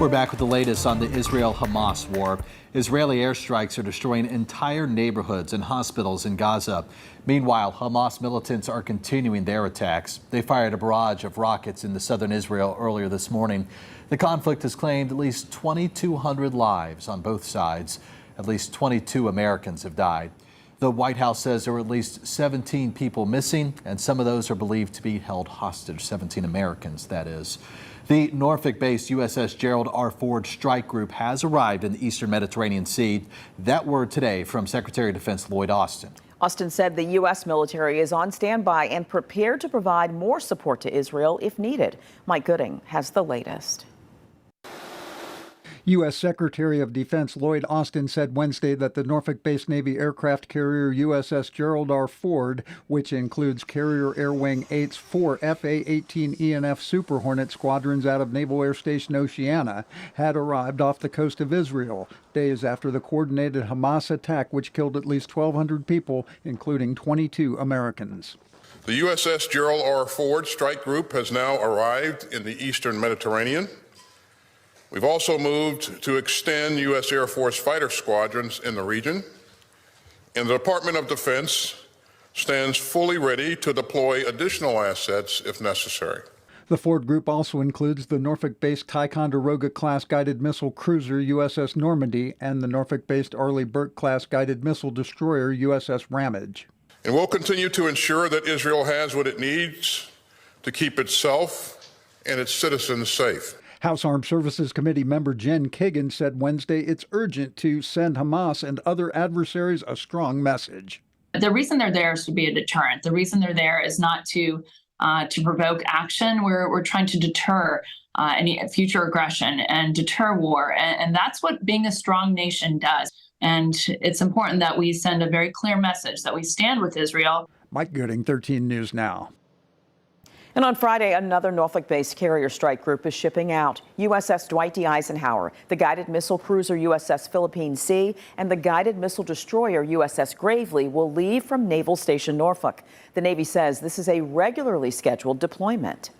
We're back with the latest on the Israel-Hamas war. Israeli airstrikes are destroying entire neighborhoods and hospitals in Gaza. Meanwhile, Hamas militants are continuing their attacks. They fired a barrage of rockets into southern Israel earlier this morning. The conflict has claimed at least 2,200 lives on both sides. At least 22 Americans have died. The White House says there were at least 17 people missing, and some of those are believed to be held hostage, 17 Americans, that is. The Norfolk-based USS Gerald R. Ford strike group has arrived in the eastern Mediterranean Sea. That word today from Secretary of Defense Lloyd Austin. Austin said the U.S. military is on standby and prepared to provide more support to Israel if needed. Mike Gooding has the latest. U.S. Secretary of Defense Lloyd Austin said Wednesday that the Norfolk-based Navy aircraft carrier USS Gerald R. Ford, which includes Carrier Air Wing 8's 4 FA-18E and F Super Hornet squadrons out of Naval Air Station Oceana, had arrived off the coast of Israel, days after the coordinated Hamas attack which killed at least 1,200 people, including 22 Americans. The USS Gerald R. Ford strike group has now arrived in the eastern Mediterranean. We've also moved to extend U.S. Air Force fighter squadrons in the region, and the Department of Defense stands fully ready to deploy additional assets if necessary. The Ford Group also includes the Norfolk-based Ticonderoga-class guided missile cruiser USS Normandy and the Norfolk-based Arleigh Burke-class guided missile destroyer USS Ramage. And we'll continue to ensure that Israel has what it needs to keep itself and its citizens safe. House Armed Services Committee member Jen Kagan said Wednesday it's urgent to send Hamas and other adversaries a strong message. The reason they're there is to be a deterrent. The reason they're there is not to provoke action. We're trying to deter any future aggression and deter war. And that's what being a strong nation does. And it's important that we send a very clear message that we stand with Israel. Mike Gooding, 13 News Now. And on Friday, another Norfolk-based carrier strike group is shipping out. USS Dwight D. Eisenhower, the guided missile cruiser USS Philippine Sea, and the guided missile destroyer USS Gravely will leave from Naval Station Norfolk. The Navy says this is a regularly scheduled deployment.